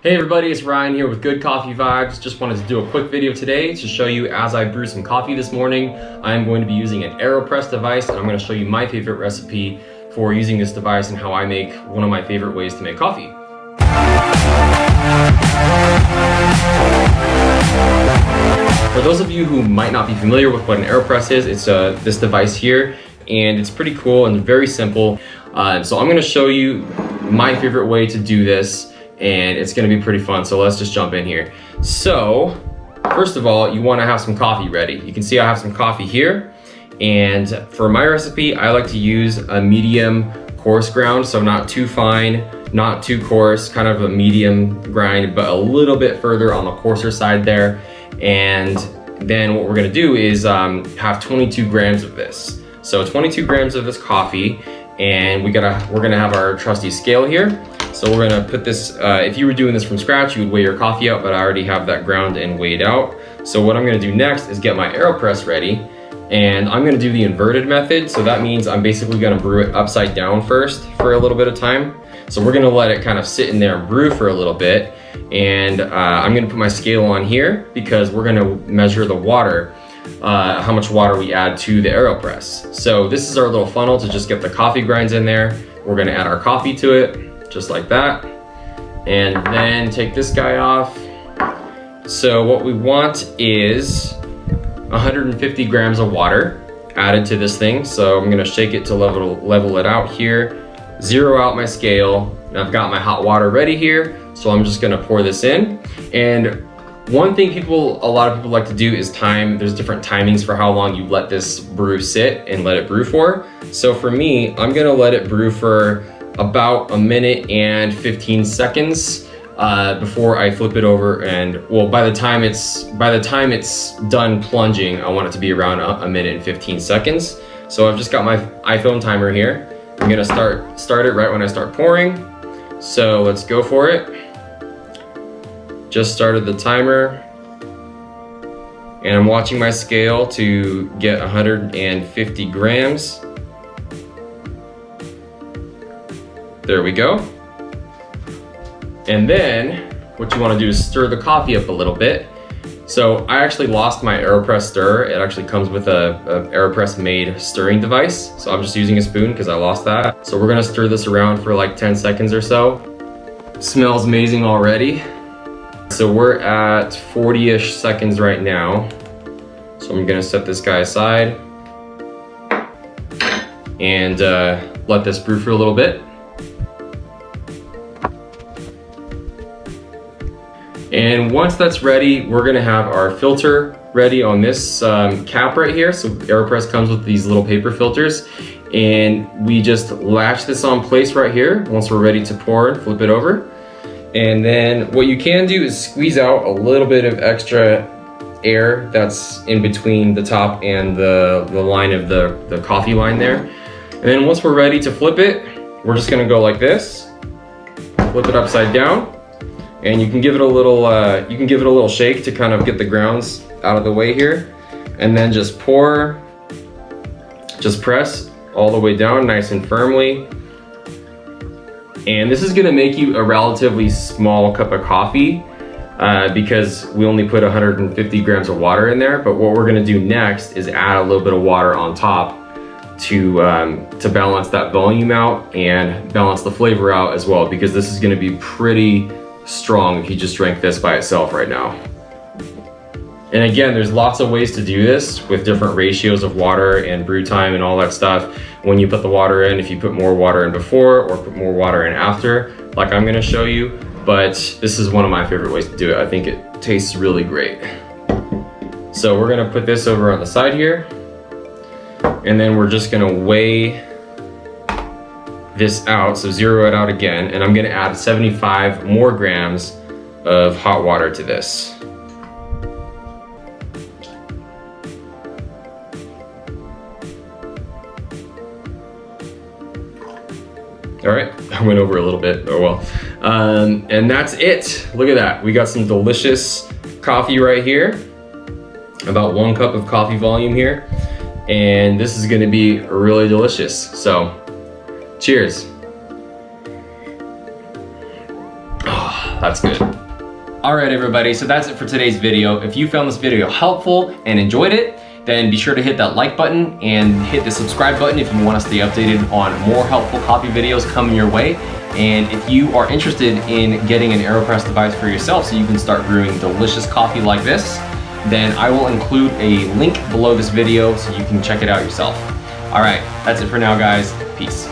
Hey everybody, it's Ryan here with Good Coffee Vibes. Just wanted to do a quick video today to show you as I brew some coffee this morning. I'm going to be using an AeroPress device, and I'm going to show you my favorite recipe for using this device and how I make one of my favorite ways to make coffee. For those of you who might not be familiar with what an AeroPress is, it's this device here, and it's pretty cool and very simple. So I'm going to show you my favorite way to do this, and it's gonna be pretty fun, so let's just jump in here. So, first of all, you wanna have some coffee ready. You can see I have some coffee here, and for my recipe, I like to use a medium coarse ground, so not too fine, not too coarse, kind of a medium grind, but a little bit further on the coarser side there. And then what we're gonna do is have 22 grams of this. So 22 grams of this coffee, and we're gonna have our trusty scale here. So we're gonna put this, if you were doing this from scratch, you would weigh your coffee out, but I already have that ground and weighed out. So what I'm gonna do next is get my AeroPress ready, and I'm gonna do the inverted method. So that means I'm basically gonna brew it upside down first for a little bit of time. So we're gonna let it kind of sit in there and brew for a little bit. And I'm gonna put my scale on here because we're gonna measure the water, how much water we add to the AeroPress. So this is our little funnel to just get the coffee grinds in there. We're gonna add our coffee to it, just like that, and then take this guy off. So what we want is 150 grams of water added to this thing. So I'm gonna shake it to level it out here, zero out my scale, and I've got my hot water ready here. So I'm just gonna pour this in. And one thing a lot of people like to do is time. There's different timings for how long you let this brew sit and let it brew for. So for me, I'm gonna let it brew for about 1 minute and 15 seconds before I flip it over. And well, by the time it's done plunging, I want it to be around 1 minute and 15 seconds. So I've just got my iPhone timer here. I'm gonna start it right when I start pouring. So let's go for it. Just started the timer, and I'm watching my scale to get 150 grams. There we go. And then what you want to do is stir the coffee up a little bit. So I actually lost my AeroPress stirrer. It actually comes with a AeroPress made stirring device. So I'm just using a spoon because I lost that. So we're gonna stir this around for like 10 seconds or so. Smells amazing already. So we're at 40-ish seconds right now. So I'm gonna set this guy aside and let this brew for a little bit. And once that's ready, we're gonna have our filter ready on this cap right here. So AeroPress comes with these little paper filters, and we just latch this on place right here. Once we're ready to pour, flip it over. And then what you can do is squeeze out a little bit of extra air that's in between the top and the line of the coffee line there. And then once we're ready to flip it, we're just gonna go like this, flip it upside down, and you can give it a little shake to kind of get the grounds out of the way here, and then just pour, just press all the way down nice and firmly. And this is gonna make you a relatively small cup of coffee because we only put 150 grams of water in there. But what we're gonna do next is add a little bit of water on top to balance that volume out and balance the flavor out as well, because this is gonna be pretty strong if you just drank this by itself right now. And again, there's lots of ways to do this with different ratios of water and brew time and all that stuff. When you put the water in, if you put more water in before or put more water in after, like I'm gonna show you, but this is one of my favorite ways to do it. I think it tastes really great. So we're gonna put this over on the side here, and then we're just gonna weigh this out, so zero it out again, and I'm gonna add 75 more grams of hot water to this. All right, I went over a little bit, oh well. And that's it. Look at that. We got some delicious coffee right here. About 1 cup of coffee volume here. And this is gonna be really delicious. So, cheers. Oh, that's good. All right, everybody, so that's it for today's video. If you found this video helpful and enjoyed it, then be sure to hit that like button and hit the subscribe button if you want to stay updated on more helpful coffee videos coming your way. And if you are interested in getting an AeroPress device for yourself so you can start brewing delicious coffee like this, then I will include a link below this video so you can check it out yourself. All right, that's it for now, guys. Peace.